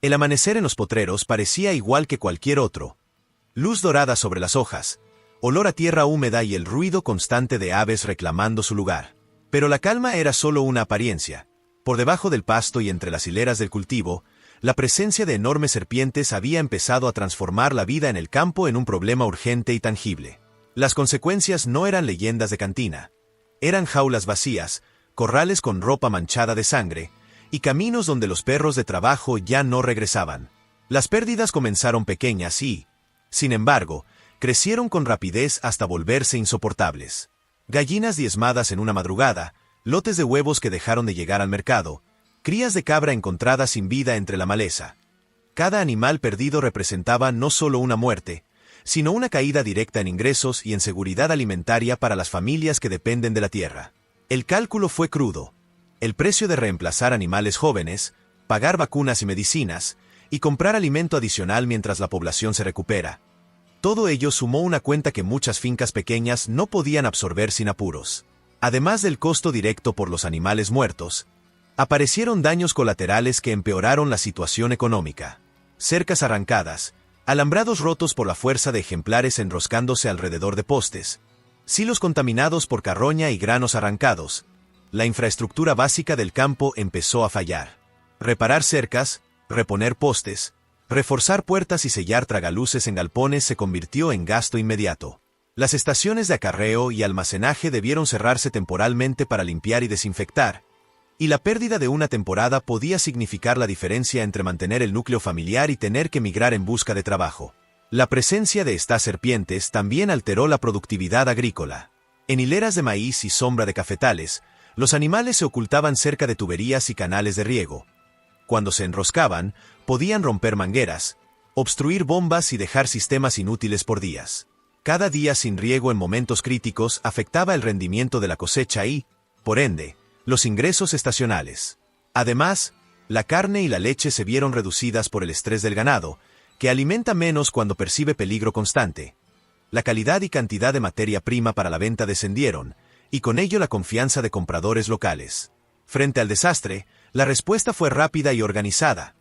El amanecer en los potreros parecía igual que cualquier otro. Luz dorada sobre las hojas, olor a tierra húmeda y el ruido constante de aves reclamando su lugar. Pero la calma era solo una apariencia. Por debajo del pasto y entre las hileras del cultivo, la presencia de enormes serpientes había empezado a transformar la vida en el campo en un problema urgente y tangible. Las consecuencias no eran leyendas de cantina. Eran jaulas vacías, corrales con ropa manchada de sangre, y caminos donde los perros de trabajo ya no regresaban. Las pérdidas comenzaron pequeñas y, sin embargo, crecieron con rapidez hasta volverse insoportables. Gallinas diezmadas en una madrugada, lotes de huevos que dejaron de llegar al mercado, crías de cabra encontradas sin vida entre la maleza. Cada animal perdido representaba no solo una muerte, sino una caída directa en ingresos y en seguridad alimentaria para las familias que dependen de la tierra. El cálculo fue crudo. El precio de reemplazar animales jóvenes, pagar vacunas y medicinas, y comprar alimento adicional mientras la población se recupera. Todo ello sumó una cuenta que muchas fincas pequeñas no podían absorber sin apuros. Además del costo directo por los animales muertos, aparecieron daños colaterales que empeoraron la situación económica. Cercas arrancadas, alambrados rotos por la fuerza de ejemplares enroscándose alrededor de postes, silos contaminados por carroña y granos arrancados. La infraestructura básica del campo empezó a fallar. Reparar cercas, reponer postes, reforzar puertas y sellar tragaluces en galpones se convirtió en gasto inmediato. Las estaciones de acarreo y almacenaje debieron cerrarse temporalmente para limpiar y desinfectar, y la pérdida de una temporada podía significar la diferencia entre mantener el núcleo familiar y tener que migrar en busca de trabajo. La presencia de estas serpientes también alteró la productividad agrícola. En hileras de maíz y sombra de cafetales, los animales se ocultaban cerca de tuberías y canales de riego. Cuando se enroscaban, podían romper mangueras, obstruir bombas y dejar sistemas inútiles por días. Cada día sin riego en momentos críticos afectaba el rendimiento de la cosecha y, por ende, los ingresos estacionales. Además, la carne y la leche se vieron reducidas por el estrés del ganado, que alimenta menos cuando percibe peligro constante. La calidad y cantidad de materia prima para la venta descendieron, y con ello la confianza de compradores locales. Frente al desastre, la respuesta fue rápida y organizada.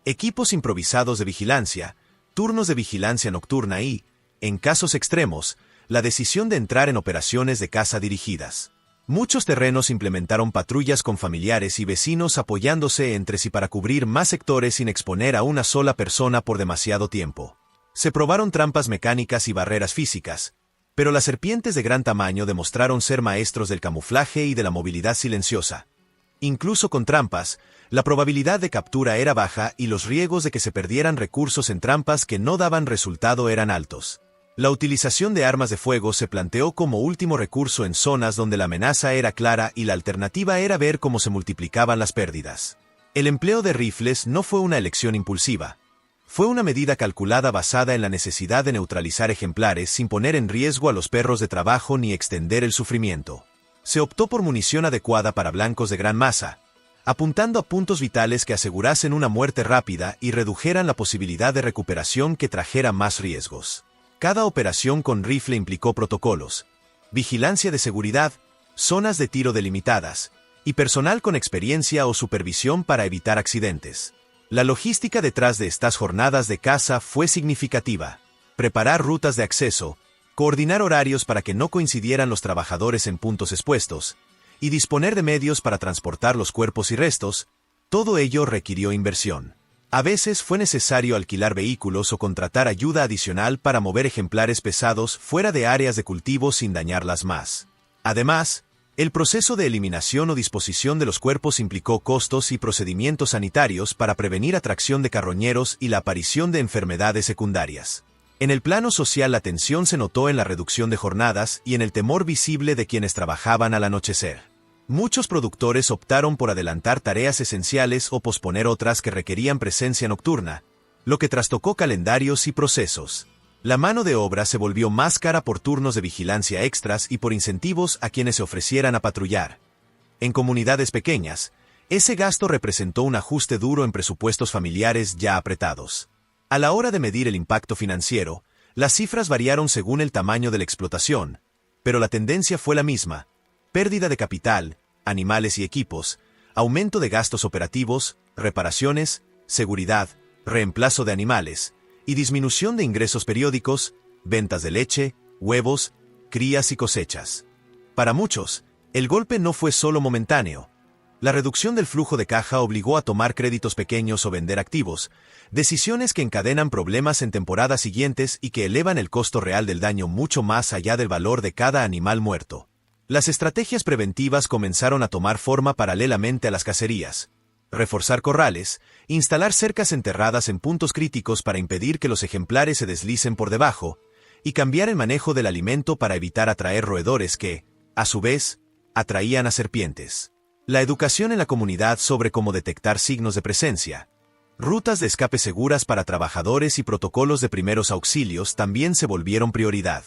Equipos improvisados de vigilancia, turnos de vigilancia nocturna y, en casos extremos, la decisión de entrar en operaciones de caza dirigidas. Muchos terrenos implementaron patrullas con familiares y vecinos apoyándose entre sí para cubrir más sectores sin exponer a una sola persona por demasiado tiempo. Se probaron trampas mecánicas y barreras físicas, pero las serpientes de gran tamaño demostraron ser maestros del camuflaje y de la movilidad silenciosa. Incluso con trampas, la probabilidad de captura era baja y los riesgos de que se perdieran recursos en trampas que no daban resultado eran altos. La utilización de armas de fuego se planteó como último recurso en zonas donde la amenaza era clara y la alternativa era ver cómo se multiplicaban las pérdidas. El empleo de rifles no fue una elección impulsiva. Fue una medida calculada basada en la necesidad de neutralizar ejemplares sin poner en riesgo a los perros de trabajo ni extender el sufrimiento. Se optó por munición adecuada para blancos de gran masa, apuntando a puntos vitales que asegurasen una muerte rápida y redujeran la posibilidad de recuperación que trajera más riesgos. Cada operación con rifle implicó protocolos, vigilancia de seguridad, zonas de tiro delimitadas, y personal con experiencia o supervisión para evitar accidentes. La logística detrás de estas jornadas de caza fue significativa. Preparar rutas de acceso, coordinar horarios para que no coincidieran los trabajadores en puntos expuestos, y disponer de medios para transportar los cuerpos y restos, todo ello requirió inversión. A veces fue necesario alquilar vehículos o contratar ayuda adicional para mover ejemplares pesados fuera de áreas de cultivo sin dañarlas más. Además, el proceso de eliminación o disposición de los cuerpos implicó costos y procedimientos sanitarios para prevenir atracción de carroñeros y la aparición de enfermedades secundarias. En el plano social la tensión se notó en la reducción de jornadas y en el temor visible de quienes trabajaban al anochecer. Muchos productores optaron por adelantar tareas esenciales o posponer otras que requerían presencia nocturna, lo que trastocó calendarios y procesos. La mano de obra se volvió más cara por turnos de vigilancia extras y por incentivos a quienes se ofrecieran a patrullar. En comunidades pequeñas, ese gasto representó un ajuste duro en presupuestos familiares ya apretados. A la hora de medir el impacto financiero, las cifras variaron según el tamaño de la explotación, pero la tendencia fue la misma: pérdida de capital, animales y equipos, aumento de gastos operativos, reparaciones, seguridad, reemplazo de animales, y disminución de ingresos periódicos, ventas de leche, huevos, crías y cosechas. Para muchos, el golpe no fue solo momentáneo. La reducción del flujo de caja obligó a tomar créditos pequeños o vender activos, decisiones que encadenan problemas en temporadas siguientes y que elevan el costo real del daño mucho más allá del valor de cada animal muerto. Las estrategias preventivas comenzaron a tomar forma paralelamente a las cacerías. Reforzar corrales, instalar cercas enterradas en puntos críticos para impedir que los ejemplares se deslicen por debajo, y cambiar el manejo del alimento para evitar atraer roedores que, a su vez, atraían a serpientes. La educación en la comunidad sobre cómo detectar signos de presencia, rutas de escape seguras para trabajadores y protocolos de primeros auxilios también se volvieron prioridad.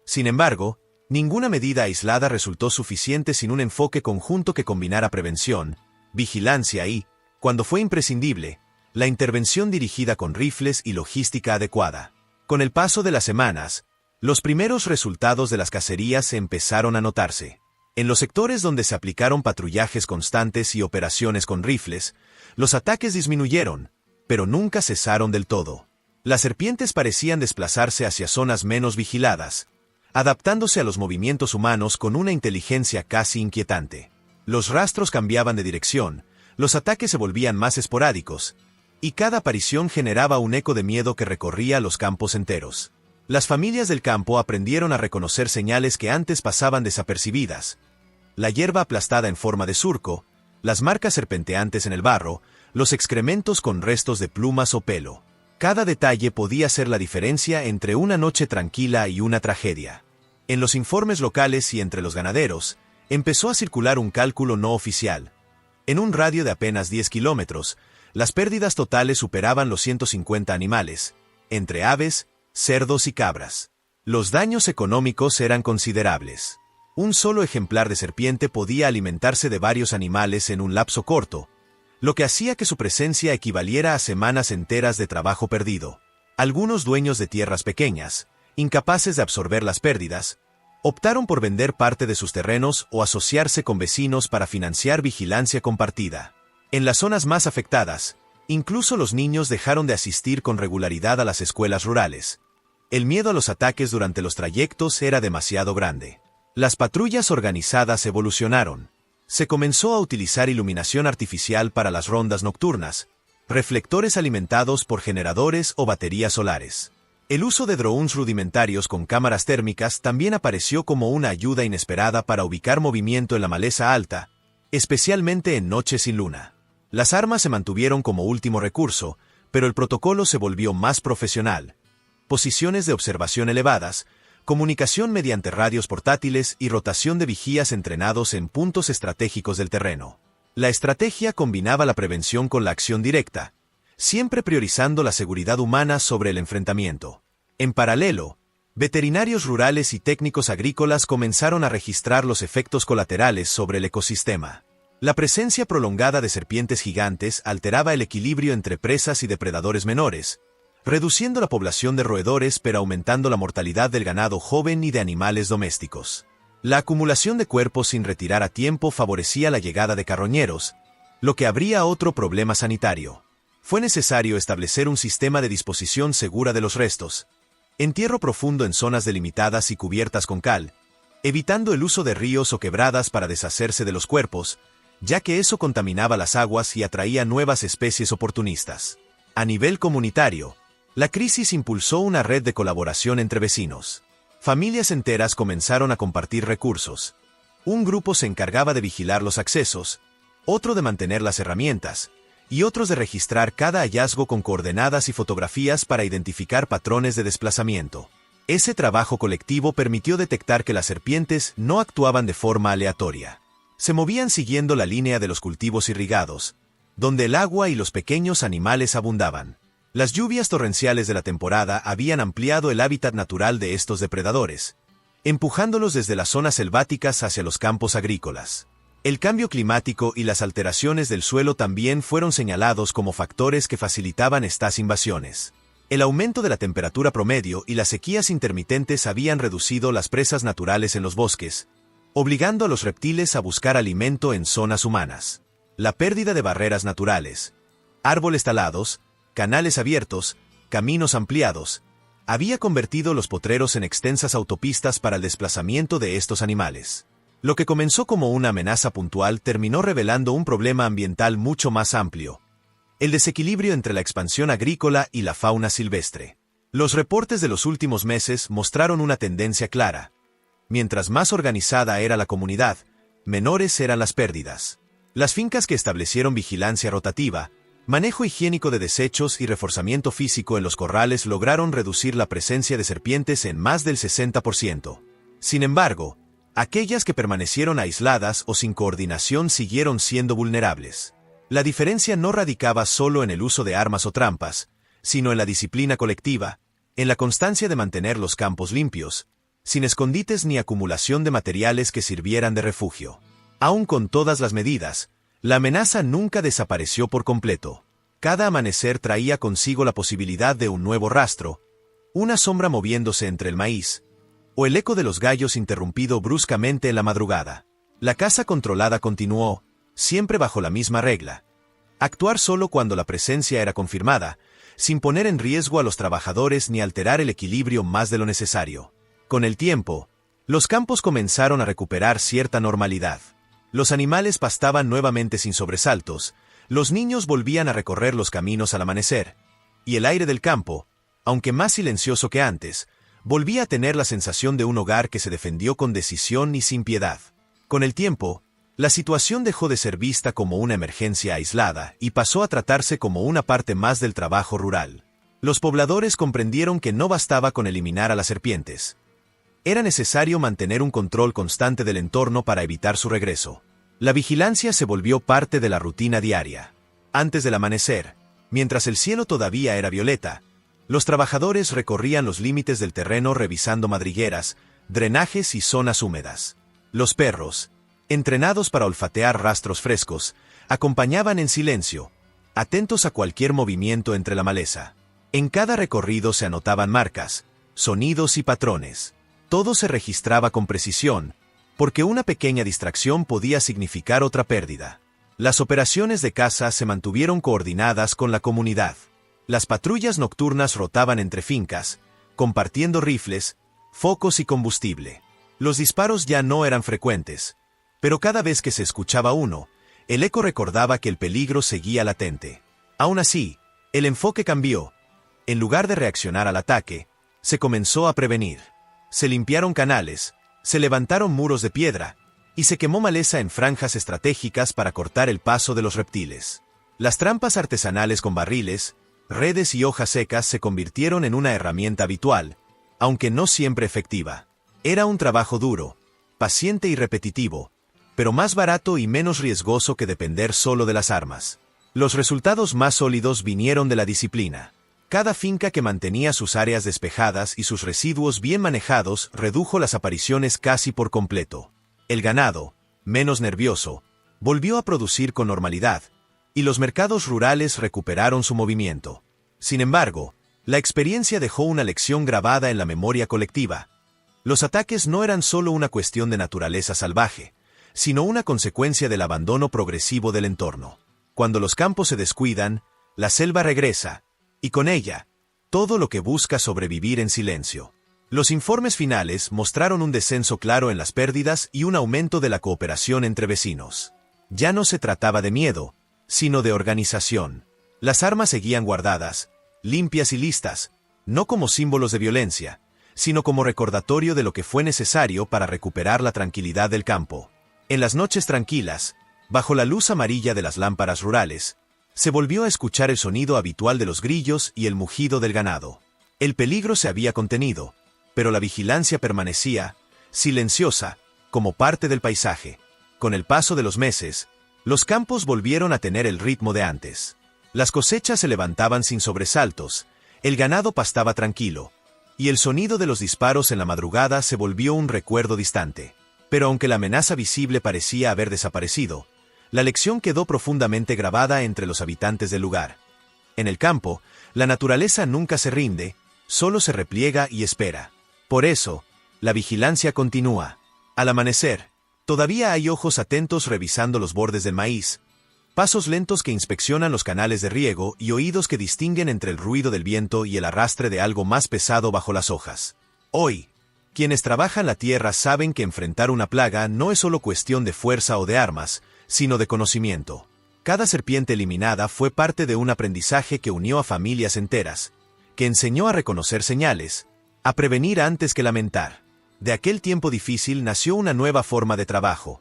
Sin embargo, ninguna medida aislada resultó suficiente sin un enfoque conjunto que combinara prevención, vigilancia y, cuando fue imprescindible, la intervención dirigida con rifles y logística adecuada. Con el paso de las semanas, los primeros resultados de las cacerías empezaron a notarse. En los sectores donde se aplicaron patrullajes constantes y operaciones con rifles, los ataques disminuyeron, pero nunca cesaron del todo. Las serpientes parecían desplazarse hacia zonas menos vigiladas, adaptándose a los movimientos humanos con una inteligencia casi inquietante. Los rastros cambiaban de dirección, los ataques se volvían más esporádicos, y cada aparición generaba un eco de miedo que recorría los campos enteros. Las familias del campo aprendieron a reconocer señales que antes pasaban desapercibidas. La hierba aplastada en forma de surco, las marcas serpenteantes en el barro, los excrementos con restos de plumas o pelo. Cada detalle podía ser la diferencia entre una noche tranquila y una tragedia. En los informes locales y entre los ganaderos, empezó a circular un cálculo no oficial. En un radio de apenas 10 kilómetros, las pérdidas totales superaban los 150 animales, entre aves, cerdos y cabras. Los daños económicos eran considerables. Un solo ejemplar de serpiente podía alimentarse de varios animales en un lapso corto, lo que hacía que su presencia equivaliera a semanas enteras de trabajo perdido. Algunos dueños de tierras pequeñas, incapaces de absorber las pérdidas, optaron por vender parte de sus terrenos o asociarse con vecinos para financiar vigilancia compartida. En las zonas más afectadas, incluso los niños dejaron de asistir con regularidad a las escuelas rurales. El miedo a los ataques durante los trayectos era demasiado grande. Las patrullas organizadas evolucionaron. Se comenzó a utilizar iluminación artificial para las rondas nocturnas, reflectores alimentados por generadores o baterías solares. El uso de drones rudimentarios con cámaras térmicas también apareció como una ayuda inesperada para ubicar movimiento en la maleza alta, especialmente en noches sin luna. Las armas se mantuvieron como último recurso, pero el protocolo se volvió más profesional. Posiciones de observación elevadas, comunicación mediante radios portátiles y rotación de vigías entrenados en puntos estratégicos del terreno. La estrategia combinaba la prevención con la acción directa, siempre priorizando la seguridad humana sobre el enfrentamiento. En paralelo, veterinarios rurales y técnicos agrícolas comenzaron a registrar los efectos colaterales sobre el ecosistema. La presencia prolongada de serpientes gigantes alteraba el equilibrio entre presas y depredadores menores, reduciendo la población de roedores pero aumentando la mortalidad del ganado joven y de animales domésticos. La acumulación de cuerpos sin retirar a tiempo favorecía la llegada de carroñeros, lo que abría otro problema sanitario. Fue necesario establecer un sistema de disposición segura de los restos, entierro profundo en zonas delimitadas y cubiertas con cal, evitando el uso de ríos o quebradas para deshacerse de los cuerpos, ya que eso contaminaba las aguas y atraía nuevas especies oportunistas. A nivel comunitario, la crisis impulsó una red de colaboración entre vecinos. Familias enteras comenzaron a compartir recursos. Un grupo se encargaba de vigilar los accesos, otro de mantener las herramientas, y otros de registrar cada hallazgo con coordenadas y fotografías para identificar patrones de desplazamiento. Ese trabajo colectivo permitió detectar que las serpientes no actuaban de forma aleatoria. Se movían siguiendo la línea de los cultivos irrigados, donde el agua y los pequeños animales abundaban. Las lluvias torrenciales de la temporada habían ampliado el hábitat natural de estos depredadores, empujándolos desde las zonas selváticas hacia los campos agrícolas. El cambio climático y las alteraciones del suelo también fueron señalados como factores que facilitaban estas invasiones. El aumento de la temperatura promedio y las sequías intermitentes habían reducido las presas naturales en los bosques, obligando a los reptiles a buscar alimento en zonas humanas. La pérdida de barreras naturales, Árboles talados, canales abiertos, caminos ampliados. Había convertido los potreros en extensas autopistas para el desplazamiento de estos animales. Lo que comenzó como una amenaza puntual terminó revelando un problema ambiental mucho más amplio: el desequilibrio entre la expansión agrícola y la fauna silvestre. Los reportes de los últimos meses mostraron una tendencia clara. Mientras más organizada era la comunidad, menores eran las pérdidas. Las fincas que establecieron vigilancia rotativa, manejo higiénico de desechos y reforzamiento físico en los corrales lograron reducir la presencia de serpientes en más del 60%. Sin embargo, aquellas que permanecieron aisladas o sin coordinación siguieron siendo vulnerables. La diferencia no radicaba solo en el uso de armas o trampas, sino en la disciplina colectiva, en la constancia de mantener los campos limpios, sin escondites ni acumulación de materiales que sirvieran de refugio. Aún con todas las medidas, la amenaza nunca desapareció por completo. Cada amanecer traía consigo la posibilidad de un nuevo rastro, una sombra moviéndose entre el maíz, o el eco de los gallos interrumpido bruscamente en la madrugada. La caza controlada continuó, siempre bajo la misma regla: actuar solo cuando la presencia era confirmada, sin poner en riesgo a los trabajadores ni alterar el equilibrio más de lo necesario. Con el tiempo, los campos comenzaron a recuperar cierta normalidad. Los animales pastaban nuevamente sin sobresaltos, los niños volvían a recorrer los caminos al amanecer, y el aire del campo, aunque más silencioso que antes, volvía a tener la sensación de un hogar que se defendió con decisión y sin piedad. Con el tiempo, la situación dejó de ser vista como una emergencia aislada y pasó a tratarse como una parte más del trabajo rural. Los pobladores comprendieron que no bastaba con eliminar a las serpientes. Era necesario mantener un control constante del entorno para evitar su regreso. La vigilancia se volvió parte de la rutina diaria. Antes del amanecer, mientras el cielo todavía era violeta, los trabajadores recorrían los límites del terreno revisando madrigueras, drenajes y zonas húmedas. Los perros, entrenados para olfatear rastros frescos, acompañaban en silencio, atentos a cualquier movimiento entre la maleza. En cada recorrido se anotaban marcas, sonidos y patrones. Todo se registraba con precisión, porque una pequeña distracción podía significar otra pérdida. Las operaciones de caza se mantuvieron coordinadas con la comunidad. Las patrullas nocturnas rotaban entre fincas, compartiendo rifles, focos y combustible. Los disparos ya no eran frecuentes, pero cada vez que se escuchaba uno, el eco recordaba que el peligro seguía latente. Aún así, el enfoque cambió. En lugar de reaccionar al ataque, se comenzó a prevenir. Se limpiaron canales, se levantaron muros de piedra, y se quemó maleza en franjas estratégicas para cortar el paso de los reptiles. Las trampas artesanales con barriles, redes y hojas secas se convirtieron en una herramienta habitual, aunque no siempre efectiva. Era un trabajo duro, paciente y repetitivo, pero más barato y menos riesgoso que depender solo de las armas. Los resultados más sólidos vinieron de la disciplina. Cada finca que mantenía sus áreas despejadas y sus residuos bien manejados redujo las apariciones casi por completo. El ganado, menos nervioso, volvió a producir con normalidad, y los mercados rurales recuperaron su movimiento. Sin embargo, la experiencia dejó una lección grabada en la memoria colectiva. Los ataques no eran solo una cuestión de naturaleza salvaje, sino una consecuencia del abandono progresivo del entorno. Cuando los campos se descuidan, la selva regresa, y con ella, todo lo que busca sobrevivir en silencio. Los informes finales mostraron un descenso claro en las pérdidas y un aumento de la cooperación entre vecinos. Ya no se trataba de miedo, sino de organización. Las armas seguían guardadas, limpias y listas, no como símbolos de violencia, sino como recordatorio de lo que fue necesario para recuperar la tranquilidad del campo. En las noches tranquilas, bajo la luz amarilla de las lámparas rurales, se volvió a escuchar el sonido habitual de los grillos y el mugido del ganado. El peligro se había contenido, pero la vigilancia permanecía, silenciosa, como parte del paisaje. Con el paso de los meses, los campos volvieron a tener el ritmo de antes. Las cosechas se levantaban sin sobresaltos, el ganado pastaba tranquilo, y el sonido de los disparos en la madrugada se volvió un recuerdo distante. Pero aunque la amenaza visible parecía haber desaparecido, la lección quedó profundamente grabada entre los habitantes del lugar. En el campo, la naturaleza nunca se rinde, solo se repliega y espera. Por eso, la vigilancia continúa. Al amanecer, todavía hay ojos atentos revisando los bordes del maíz, pasos lentos que inspeccionan los canales de riego y oídos que distinguen entre el ruido del viento y el arrastre de algo más pesado bajo las hojas. Hoy, quienes trabajan la tierra saben que enfrentar una plaga no es solo cuestión de fuerza o de armas, sino de conocimiento. Cada serpiente eliminada fue parte de un aprendizaje que unió a familias enteras, que enseñó a reconocer señales, a prevenir antes que lamentar. De aquel tiempo difícil nació una nueva forma de trabajo,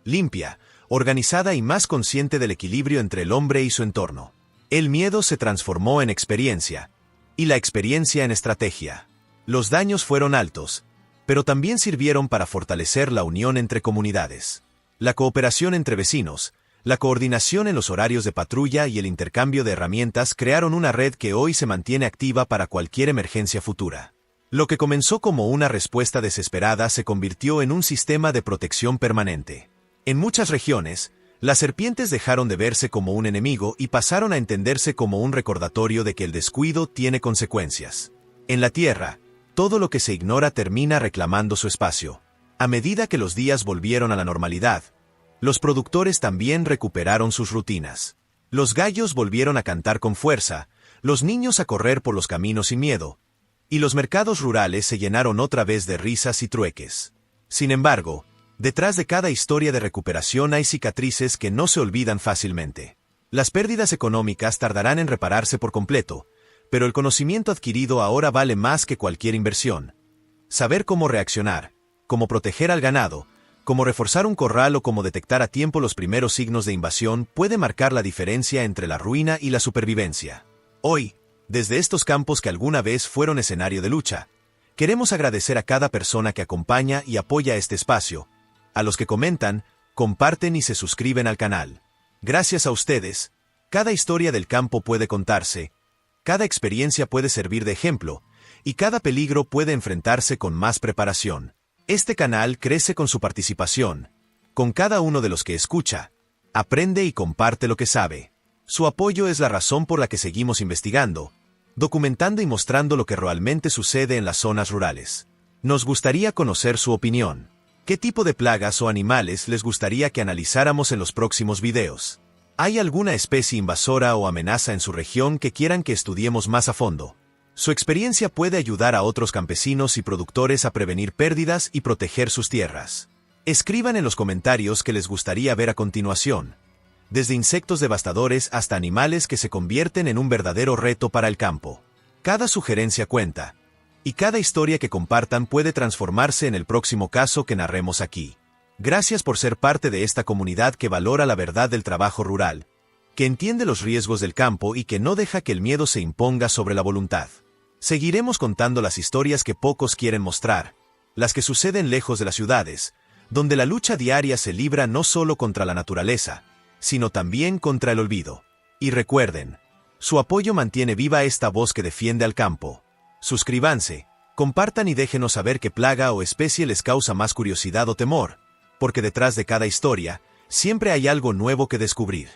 limpia, organizada y más consciente del equilibrio entre el hombre y su entorno. El miedo se transformó en experiencia, y la experiencia en estrategia. Los daños fueron altos, pero también sirvieron para fortalecer la unión entre comunidades. La cooperación entre vecinos, la coordinación en los horarios de patrulla y el intercambio de herramientas crearon una red que hoy se mantiene activa para cualquier emergencia futura. Lo que comenzó como una respuesta desesperada se convirtió en un sistema de protección permanente. En muchas regiones, las serpientes dejaron de verse como un enemigo y pasaron a entenderse como un recordatorio de que el descuido tiene consecuencias. En la Tierra, todo lo que se ignora termina reclamando su espacio. A medida que los días volvieron a la normalidad, los productores también recuperaron sus rutinas. Los gallos volvieron a cantar con fuerza, los niños a correr por los caminos sin miedo, y los mercados rurales se llenaron otra vez de risas y trueques. Sin embargo, detrás de cada historia de recuperación hay cicatrices que no se olvidan fácilmente. Las pérdidas económicas tardarán en repararse por completo, pero el conocimiento adquirido ahora vale más que cualquier inversión. Saber cómo reaccionar, cómo proteger al ganado, cómo reforzar un corral o cómo detectar a tiempo los primeros signos de invasión puede marcar la diferencia entre la ruina y la supervivencia. Hoy, desde estos campos que alguna vez fueron escenario de lucha, queremos agradecer a cada persona que acompaña y apoya este espacio, a los que comentan, comparten y se suscriben al canal. Gracias a ustedes, cada historia del campo puede contarse, cada experiencia puede servir de ejemplo, y cada peligro puede enfrentarse con más preparación. Este canal crece con su participación, con cada uno de los que escucha, aprende y comparte lo que sabe. Su apoyo es la razón por la que seguimos investigando, documentando y mostrando lo que realmente sucede en las zonas rurales. Nos gustaría conocer su opinión. ¿Qué tipo de plagas o animales les gustaría que analizáramos en los próximos videos? ¿Hay alguna especie invasora o amenaza en su región que quieran que estudiemos más a fondo? Su experiencia puede ayudar a otros campesinos y productores a prevenir pérdidas y proteger sus tierras. Escriban en los comentarios qué les gustaría ver a continuación, desde insectos devastadores hasta animales que se convierten en un verdadero reto para el campo. Cada sugerencia cuenta, y cada historia que compartan puede transformarse en el próximo caso que narremos aquí. Gracias por ser parte de esta comunidad que valora la verdad del trabajo rural, que entiende los riesgos del campo y que no deja que el miedo se imponga sobre la voluntad. Seguiremos contando las historias que pocos quieren mostrar, las que suceden lejos de las ciudades, donde la lucha diaria se libra no solo contra la naturaleza, sino también contra el olvido. Y recuerden, su apoyo mantiene viva esta voz que defiende al campo. Suscríbanse, compartan y déjenos saber qué plaga o especie les causa más curiosidad o temor, porque detrás de cada historia, siempre hay algo nuevo que descubrir.